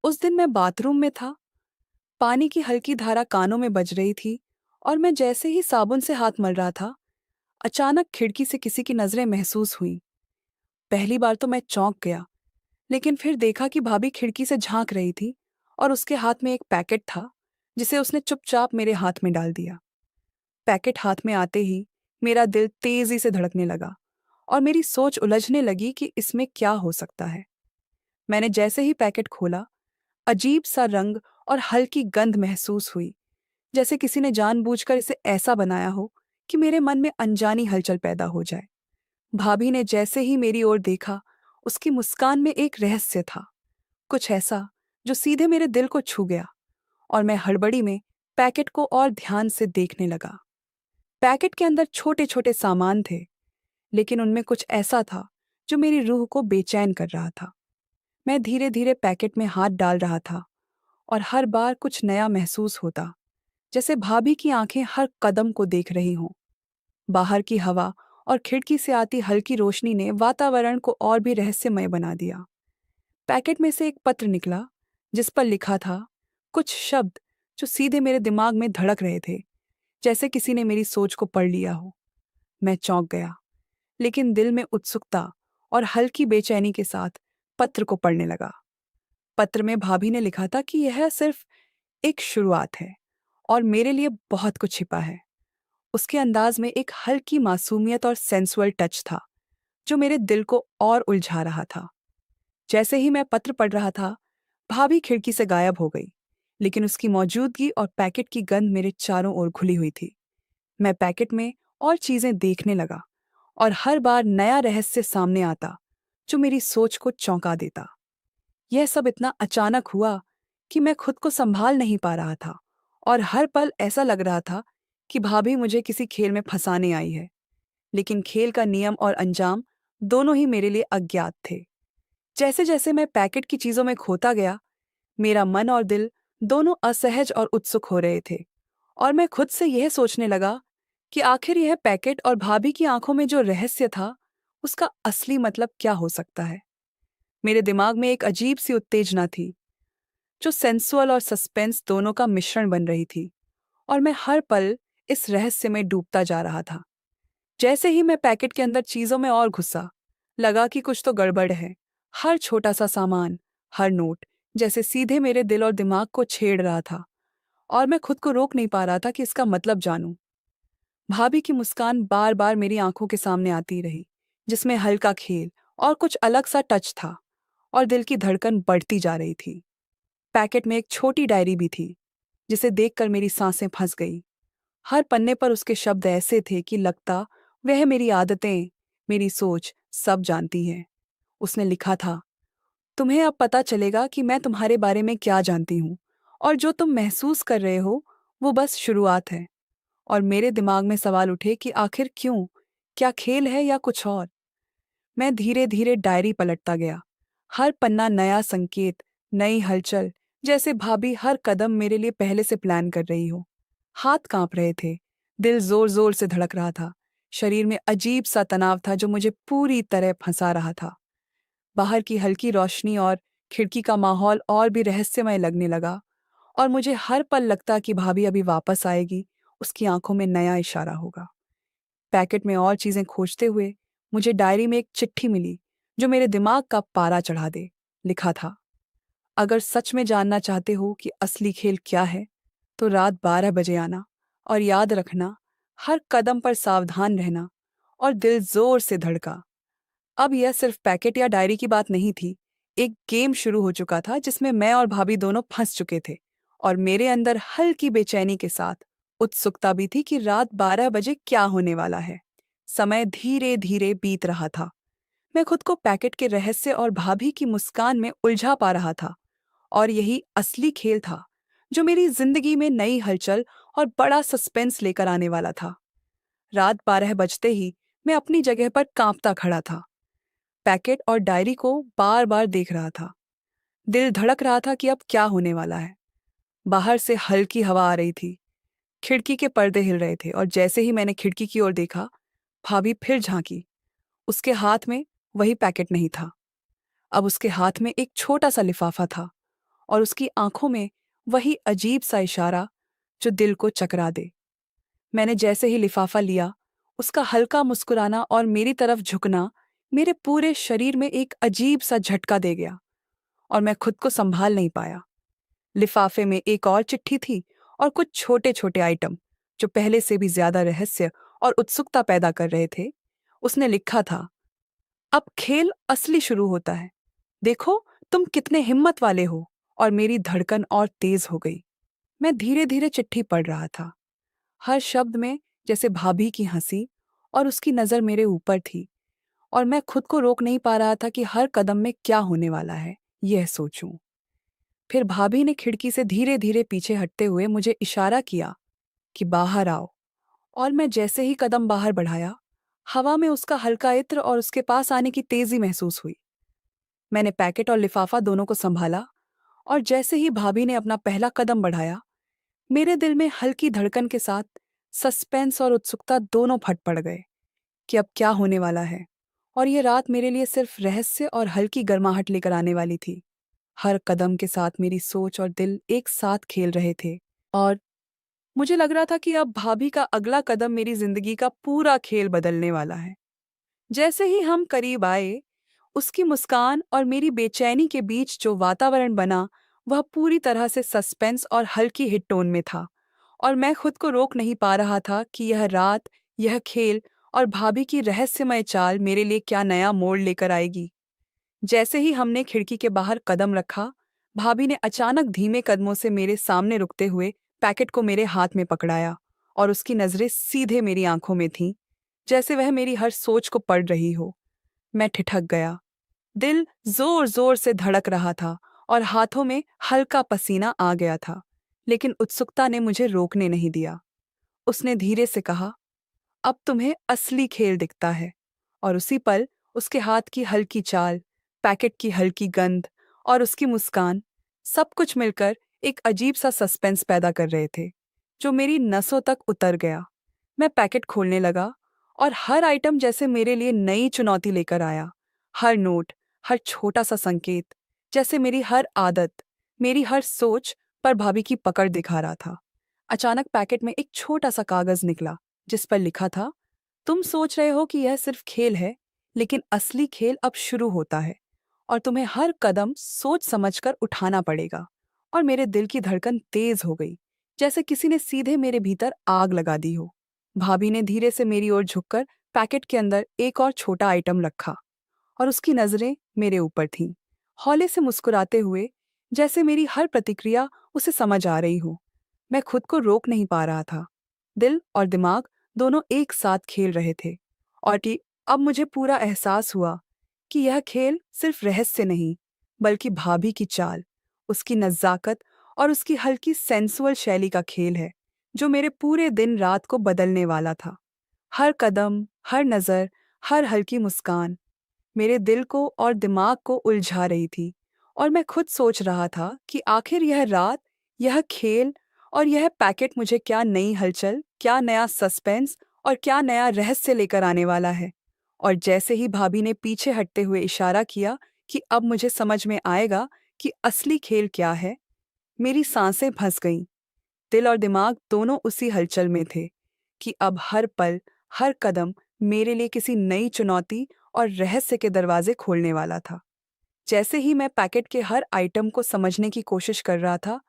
उस दिन मैं बाथरूम में था। पानी की हल्की धारा कानों में बज रही थी और मैं जैसे ही साबुन से हाथ मल रहा था, अचानक खिड़की से किसी की नजरें महसूस हुई। पहली बार तो मैं चौंक गया, लेकिन फिर देखा कि भाभी खिड़की से झांक रही थी और उसके हाथ में एक पैकेट था, जिसे उसने चुपचाप मेरे हाथ में डाल दिया। पैकेट हाथ में आते ही मेरा दिल तेजी से धड़कने लगा और मेरी सोच उलझने लगी कि इसमें क्या हो सकता है। मैंने जैसे ही पैकेट खोला, अजीब सा रंग और हल्की गंध महसूस हुई, जैसे किसी ने जानबूझकर इसे ऐसा बनाया हो कि मेरे मन में अनजानी हलचल पैदा हो जाए। भाभी ने जैसे ही मेरी ओर देखा, उसकी मुस्कान में एक रहस्य था, कुछ ऐसा जो सीधे मेरे दिल को छू गया। और मैं हड़बड़ी में पैकेट को और ध्यान से देखने लगा। पैकेट के अंदर छोटे छोटे सामान थे, लेकिन उनमें कुछ ऐसा था जो मेरी रूह को बेचैन कर रहा था। मैं धीरे धीरे पैकेट में हाथ डाल रहा था और हर बार कुछ नया महसूस होता, जैसे भाभी की आंखें हर कदम को देख रही हों। बाहर की हवा और खिड़की से आती हल्की रोशनी ने वातावरण को और भी रहस्यमय बना दिया। पैकेट में से एक पत्र निकला, जिस पर लिखा था कुछ शब्द जो सीधे मेरे दिमाग में धड़क रहे थे, जैसे किसी ने मेरी सोच को पढ़ लिया हो। मैं चौंक गया, लेकिन दिल में उत्सुकता और हल्की बेचैनी के साथ पत्र को पढ़ने लगा। पत्र में भाभी ने लिखा था कि यह सिर्फ एक शुरुआत है और मेरे लिए बहुत कुछ छिपा है। उसके अंदाज में एक हल्की मासूमियत और सेंसुअल टच था, जो मेरे दिल को और उलझा रहा था। जैसे ही मैं पत्र पढ़ रहा था, भाभी खिड़की से गायब हो गई, लेकिन उसकी मौजूदगी और पैकेट की गंध मेरे चारों ओर घुली हुई थी। मैं पैकेट में और चीजें देखने लगा और हर बार नया रहस्य सामने आता, जो मेरी सोच को चौंका देता। यह सब इतना अचानक हुआ कि मैं खुद को संभाल नहीं पा रहा था और हर पल ऐसा लग रहा था कि भाभी मुझे किसी खेल में फंसाने आई है। लेकिन खेल का नियम और अंजाम दोनों ही मेरे लिए अज्ञात थे। जैसे जैसे मैं पैकेट की चीजों में खोता गया, मेरा मन और दिल दोनों असहज और उत्सुक हो रहे थे। और मैं खुद से यह सोचने लगा कि आखिर यह पैकेट और भाभी की आंखों में जो रहस्य था, उसका असली मतलब क्या हो सकता है। मेरे दिमाग में एक अजीब सी उत्तेजना थी, जो सेंसुअल और सस्पेंस दोनों का मिश्रण बन रही थी, और मैं हर पल इस रहस्य में डूबता जा रहा था। जैसे ही मैं पैकेट के अंदर चीजों में और घुसा, लगा कि कुछ तो गड़बड़ है। हर छोटा सा सामान, हर नोट जैसे सीधे मेरे दिल और दिमाग को छेड़ रहा था, और मैं खुद को रोक नहीं पा रहा था कि इसका मतलब जानूं। भाभी की मुस्कान बार बार मेरी आंखों के सामने आती रही, जिसमें हल्का खेल और कुछ अलग सा टच था, और दिल की धड़कन बढ़ती जा रही थी। पैकेट में एक छोटी डायरी भी थी, जिसे देखकर मेरी सांसें फंस गई। हर पन्ने पर उसके शब्द ऐसे थे कि लगता वह मेरी आदतें, मेरी सोच सब जानती है। उसने लिखा था, तुम्हें अब पता चलेगा कि मैं तुम्हारे बारे में क्या जानती हूँ, और जो तुम महसूस कर रहे हो वो बस शुरुआत है। और मेरे दिमाग में सवाल उठे कि आखिर क्यों, क्या खेल है या कुछ और। मैं धीरे धीरे डायरी पलटता गया। हर पन्ना नया संकेत, नई हलचल, जैसे भाभी हर कदम मेरे लिए पहले से प्लान कर रही हो। हाथ कांप रहे थे, दिल जोर जोर से धड़क रहा था, शरीर में अजीब सा तनाव था जो मुझे पूरी तरह फंसा रहा था। बाहर की हल्की रोशनी और खिड़की का माहौल और भी रहस्यमय लगने लगा, और मुझे हर पल लगता कि भाभी अभी वापस आएगी, उसकी आंखों में नया इशारा होगा। पैकेट में और चीजें खोजते हुए मुझे डायरी में एक चिट्ठी मिली, जो मेरे दिमाग का पारा चढ़ा दे। लिखा था, अगर सच में जानना चाहते हो कि असली खेल क्या है, तो रात 12 बजे आना, और याद रखना, हर कदम पर सावधान रहना। और दिल जोर से धड़का। अब यह सिर्फ पैकेट या डायरी की बात नहीं थी। एक गेम शुरू हो चुका था, जिसमें मैं और भाभी दोनों फंस चुके थे, और मेरे अंदर हल्की बेचैनी के साथ उत्सुकता भी थी कि रात 12 बजे क्या होने वाला है। समय धीरे धीरे बीत रहा था। मैं खुद को पैकेट के रहस्य और भाभी की मुस्कान में उलझा पा रहा था, और यही असली खेल था, जो मेरी जिंदगी में नई हलचल और बड़ा सस्पेंस लेकर आने वाला था। रात 12 बजते ही मैं अपनी जगह पर कांपता खड़ा था, पैकेट और डायरी को बार बार देख रहा था। दिल धड़क रहा था कि अब क्या होने वाला है। बाहर से हल्की हवा आ रही थी, खिड़की के पर्दे हिल रहे थे, और जैसे ही मैंने खिड़की की ओर देखा, भाभी फिर झांकी। उसके हाथ में वही पैकेट नहीं था। अब उसके हाथ में एक छोटा सा लिफाफा था, और उसकी आंखों में वही अजीब सा इशारा जो दिल को चकरा दे। मैंने जैसे ही लिफाफा लिया, उसका हल्का मुस्कुराना और मेरी तरफ झुकना मेरे पूरे शरीर में एक अजीब सा झटका दे गया और मैं खुद को संभाल नहीं पाया। लिफाफे में एक और चिट्ठी थी और कुछ छोटे छोटे आइटम जो पहले से भी ज्यादा रहस्य और उत्सुकता पैदा कर रहे थे। उसने लिखा था, अब खेल असली शुरू होता है। देखो तुम कितने हिम्मत वाले हो। और मेरी धड़कन और तेज हो गई। मैं धीरे धीरे चिट्ठी पढ़ रहा था, हर शब्द में जैसे भाभी की हंसी और उसकी नजर मेरे ऊपर थी। और मैं खुद को रोक नहीं पा रहा था कि हर कदम में क्या होने वाला है यह सोचूं। फिर भाभी ने खिड़की से धीरे धीरे पीछे हटते हुए मुझे इशारा किया कि बाहर आओ। और मैं जैसे ही कदम बाहर बढ़ाया, हवा में उसका हल्का इत्र और उसके पास आने की तेजी महसूस हुई। मैंने पैकेट और लिफाफा दोनों को संभाला और जैसे ही भाभी ने अपना पहला कदम बढ़ाया, मेरे दिल में हल्की धड़कन के साथ सस्पेंस और उत्सुकता दोनों फट पड़ गए कि अब क्या होने वाला है। और ये रात मेरे लिए सिर्फ रहस्य और हल्की गर्माहट लेकर आने वाली थी। हर कदम के साथ मेरी सोच और दिल एक साथ खेल रहे थे और मुझे लग रहा था कि अब भाभी का अगला कदम मेरी जिंदगी का पूरा खेल बदलने वाला है। जैसे ही हम करीब आए, उसकी मुस्कान और मेरी बेचैनी के बीच जो वातावरण बना, वह पूरी तरह से सस्पेंस और हल्की हिट टोन में था। और मैं खुद को रोक नहीं पा रहा था कि यह रात, यह खेल और भाभी की रहस्यमय चाल मेरे लिए क्या नया मोड़ लेकर आएगी। जैसे ही हमने खिड़की के बाहर कदम रखा, भाभी ने अचानक धीमे कदमों से मेरे सामने रुकते हुए पैकेट को मेरे हाथ में पकड़ाया और उसकी नजरें सीधे मेरी आंखों में थीं, जैसे वह मेरी हर सोच को पढ़ रही हो। मैं ठिठक गया। दिल जोर जोर से धड़क रहा था और हाथों में हल्का पसीना आ गया था, लेकिन उत्सुकता ने मुझे रोकने नहीं दिया। उसने धीरे से कहा, अब तुम्हें असली खेल दिखता है। और उसी पल उसके हाथ की हल्की चाल, पैकेट की हल्की गंध और उसकी मुस्कान, सब कुछ मिलकर एक अजीब सा सस्पेंस पैदा कर रहे थे जो मेरी नसों तक उतर गया। मैं पैकेट खोलने लगा और हर आइटम जैसे मेरे लिए नई चुनौती लेकर आया। हर नोट, हर छोटा सा संकेत, जैसे मेरी हर आदत, मेरी हर सोच पर भाभी की पकड़ दिखा रहा था। अचानक पैकेट में एक छोटा सा कागज निकला जिस पर लिखा था, तुम सोच रहे हो कि यह सिर्फ खेल है, लेकिन असली खेल अब शुरू होता है और तुम्हें हर कदम सोच समझकर उठाना पड़ेगा। और मेरे दिल की धड़कन तेज हो गई, जैसे किसी ने सीधे मेरे भीतर आग लगा दी हो। भाभी ने धीरे से मेरी ओर झुककर पैकेट के अंदर एक और छोटा आइटम रखा और उसकी नजरें मेरे ऊपर थीं, हौले से मुस्कुराते हुए, जैसे मेरी हर प्रतिक्रिया उसे समझ आ रही हो। मैं खुद को रोक नहीं पा रहा था। दिल और दिमाग दोनों एक साथ खेल रहे थे और कि अब मुझे पूरा एहसास हुआ कि यह खेल सिर्फ रहस्य नहीं, बल्कि भाभी की चाल, उसकी नज़ाकत और उसकी हल्की सेंसुअल शैली का खेल है जो मेरे पूरे दिन रात को बदलने वाला था। हर कदम, हर नज़र, हर हल्की मुस्कान मेरे दिल को और दिमाग को उलझा रही थी। और मैं खुद सोच रहा था कि आखिर यह रात, यह खेल और यह पैकेट मुझे क्या नई हलचल, क्या नया सस्पेंस और क्या नया रहस्य लेकर आने वाला है। और जैसे ही भाभी ने पीछे हटते हुए इशारा किया कि अब मुझे समझ में आएगा कि असली खेल क्या है, मेरी सांसें फंस गईं। दिल और दिमाग दोनों उसी हलचल में थे कि अब हर पल, हर कदम मेरे लिए किसी नई चुनौती और रहस्य के दरवाजे खोलने वाला था। जैसे ही मैं पैकेट के हर आइटम को समझने की कोशिश कर रहा था,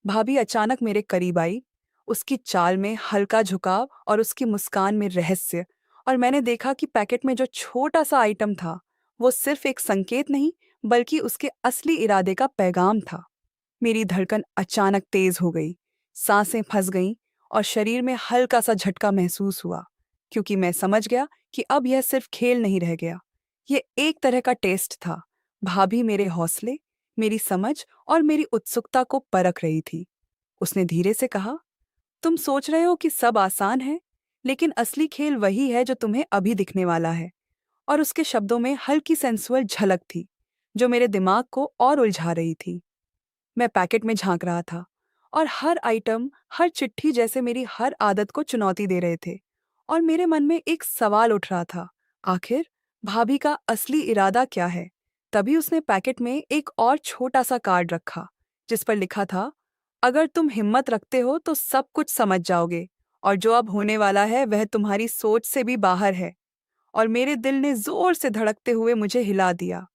भाभी अचानक मेरे करीब आई। उसकी चाल में हल्का झुकाव और उसकी मुस्कान में रहस्य। और मैंने देखा कि पैकेट में जो छोटा सा आइटम था, वो सिर्फ एक संकेत नहीं, बल्कि उसके असली इरादे का पैगाम था। मेरी धड़कन अचानक तेज हो गई, सांसें फंस गईं और शरीर में हल्का सा झटका महसूस हुआ, क्योंकि मैं समझ गया कि अब यह सिर्फ खेल नहीं रह गया। ये एक तरह का टेस्ट था। भाभी मेरे हौसले, मेरी समझ और मेरी उत्सुकता को परख रही थी। उसने धीरे से कहा, तुम सोच रहे हो कि सब आसान है, लेकिन असली खेल वही है जो तुम्हें अभी दिखने वाला है। और उसके शब्दों में हल्की सेंसुअल झलक थी जो मेरे दिमाग को और उलझा रही थी। मैं पैकेट में झांक रहा था और हर आइटम, हर चिट्ठी जैसे मेरी हर आदत को चुनौती दे रहे थे। और मेरे मन में एक सवाल उठ रहा था, आखिर भाभी का असली इरादा क्या है। तभी उसने पैकेट में एक और छोटा सा कार्ड रखा, जिस पर लिखा था, अगर तुम हिम्मत रखते हो तो सब कुछ समझ जाओगे, और जो अब होने वाला है वह तुम्हारी सोच से भी बाहर है। और मेरे दिल ने जोर से धड़कते हुए मुझे हिला दिया।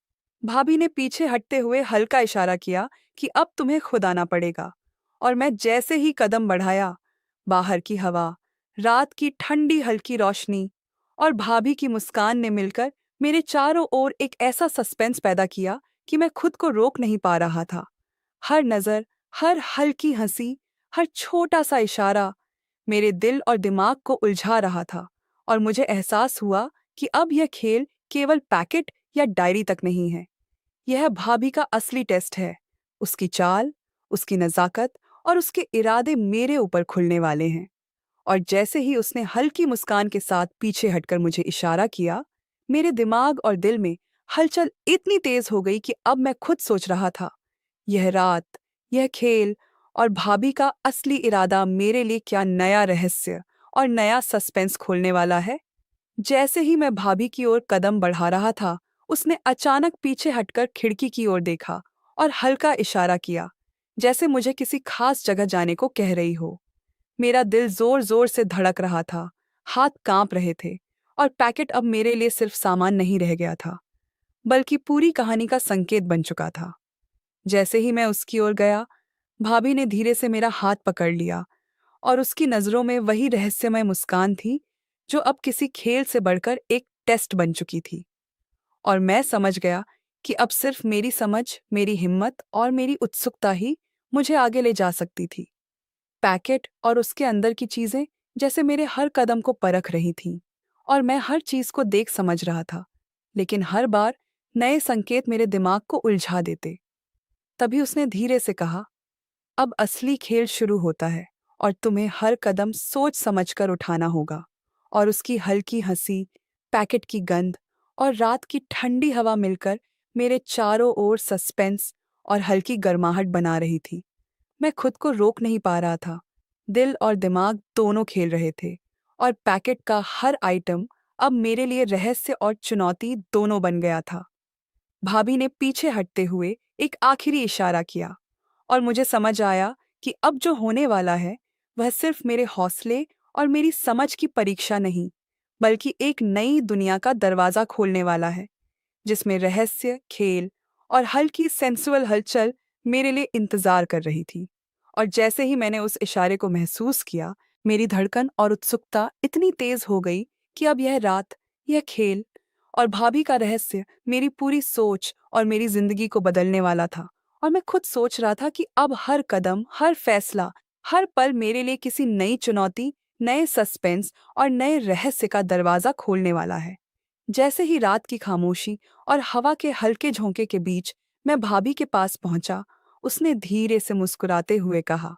भाभी ने पीछे हटते हुए हल्का इशारा किया कि अब तुम्हें खुद आना पड़ेगा। और मैं जैसे ही कदम बढ़ाया, बाहर की हवा, रात की ठंडी हल्की रोशनी और भाभी की मुस्कान ने मिलकर मेरे चारों ओर एक ऐसा सस्पेंस पैदा किया कि मैं खुद को रोक नहीं पा रहा था। हर नज़र, हर हल्की हंसी, हर छोटा सा इशारा मेरे दिल और दिमाग को उलझा रहा था। और मुझे एहसास हुआ कि अब यह खेल केवल पैकेट या डायरी तक नहीं है। यह भाभी का असली टेस्ट है। उसकी चाल, उसकी नज़ाकत और उसके इरादे मेरे ऊपर खुलने वाले हैं। और जैसे ही उसने हल्की मुस्कान के साथ पीछे हटकर मुझे इशारा किया, मेरे दिमाग और दिल में हलचल इतनी तेज हो गई कि अब मैं खुद सोच रहा था, यह रात, यह खेल और भाभी का असली इरादा मेरे लिए क्या नया रहस्य और नया सस्पेंस खोलने वाला है। जैसे ही मैं भाभी की ओर कदम बढ़ा रहा था, उसने अचानक पीछे हटकर खिड़की की ओर देखा और हल्का इशारा किया, जैसे मुझे किसी खास जगह जाने को कह रही हो। मेरा दिल जोर जोर से धड़क रहा था, हाथ कांप रहे थे, और पैकेट अब मेरे लिए सिर्फ सामान नहीं रह गया था, बल्कि पूरी कहानी का संकेत बन चुका था। जैसे ही मैं उसकी ओर गया, भाभी ने धीरे से मेरा हाथ पकड़ लिया, और उसकी नज़रों में वही रहस्यमय मुस्कान थी जो अब किसी खेल से बढ़कर एक टेस्ट बन चुकी थी। और मैं समझ गया कि अब सिर्फ मेरी समझ, मेरी हिम्मत और मेरी उत्सुकता ही मुझे आगे ले जा सकती थी। पैकेट और उसके अंदर की चीजें जैसे मेरे हर कदम को परख रही थीं, और मैं हर चीज को देख समझ रहा था, लेकिन हर बार नए संकेत मेरे दिमाग को उलझा देते। तभी उसने धीरे से कहा, अब असली खेल शुरू होता है, और तुम्हें हर कदम सोच समझकर उठाना होगा। और उसकी हल्की हंसी, पैकेट की गंध और रात की ठंडी हवा मिलकर मेरे चारों ओर सस्पेंस और हल्की गर्माहट बना रही थी। मैं खुद को रोक नहीं पा रहा था। दिल और दिमाग दोनों खेल रहे थे, और पैकेट का हर आइटम अब मेरे लिए रहस्य और चुनौती दोनों बन गया था। भाभी ने पीछे हटते हुए एक आखिरी इशारा किया, और मुझे समझ आया कि अब जो होने वाला है वह सिर्फ मेरे हौसले और मेरी समझ की परीक्षा नहीं, बल्कि एक नई दुनिया का दरवाजा खोलने वाला है, जिसमें रहस्य, खेल और हल्की सेंसुअल हलचल मेरे लिए इंतजार कर रही थी। और जैसे ही मैंने उस इशारे को महसूस किया, मेरी धड़कन और उत्सुकता इतनी तेज हो गई कि अब यह रात, यह खेल और भाभी का रहस्य मेरी पूरी सोच और मेरी जिंदगी को बदलने वाला था। और मैं खुद सोच रहा था कि अब हर कदम, हर फैसला, हर पल मेरे लिए किसी नई चुनौती, नए सस्पेंस और नए रहस्य का दरवाजा खोलने वाला है। जैसे ही रात की खामोशी और हवा के हल्के झोंके के बीच मैं भाभी के पास पहुंचा, उसने धीरे से मुस्कुराते हुए कहा,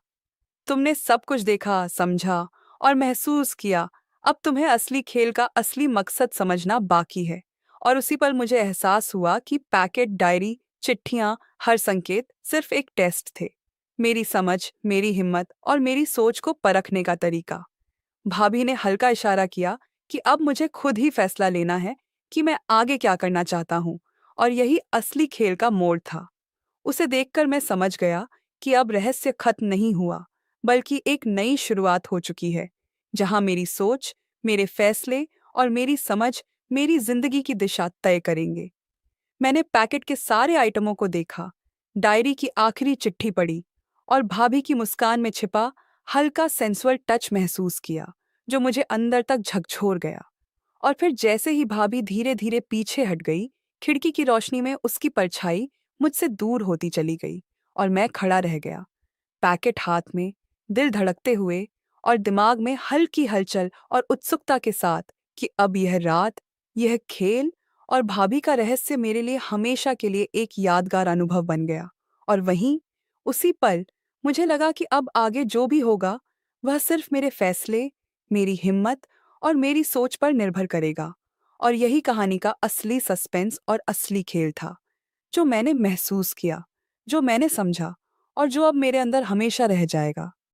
तुमने सब कुछ देखा, समझा और महसूस किया। अब तुम्हें असली खेल का असली मकसद समझना बाकी है। और उसी पल मुझे एहसास हुआ कि पैकेट, डायरी, चिट्ठियां, हर संकेत सिर्फ एक टेस्ट थे। मेरी समझ, मेरी हिम्मत और मेरी सोच को परखने का तरीका। भाभी ने हल्का इशारा किया कि अब मुझे खुद ही फैसला लेना है कि मैं आगे क्या करना चाहता हूँ, और यही असली खेल का मोड़ था। उसे देखकर मैं समझ गया कि अब रहस्य खत्म नहीं हुआ, बल्कि एक नई शुरुआत हो चुकी है, जहां मेरी सोच, मेरे फैसले और मेरी समझ मेरी जिंदगी की दिशा तय करेंगे। मैंने पैकेट के सारे आइटमों को देखा, डायरी की आखिरी चिट्ठी पढ़ी और भाभी की मुस्कान में छिपा हल्का सेंसुअल टच महसूस किया, जो मुझे अंदर तक झकझोर गया। और फिर जैसे ही भाभी धीरे धीरे पीछे हट गई, खिड़की की रोशनी में उसकी परछाई मुझसे दूर होती चली गई, और मैं खड़ा रह गया, पैकेट हाथ में, दिल धड़कते हुए और दिमाग में हल्की हलचल और उत्सुकता के साथ कि अब यह रात, यह खेल और भाभी का रहस्य मेरे लिए हमेशा के लिए एक यादगार अनुभव बन गया। और वहीं उसी पल मुझे लगा कि अब आगे जो भी होगा वह सिर्फ मेरे फैसले, मेरी हिम्मत और मेरी सोच पर निर्भर करेगा। और यही कहानी का असली सस्पेंस और असली खेल था, जो मैंने महसूस किया, जो मैंने समझा और जो अब मेरे अंदर हमेशा रह जाएगा।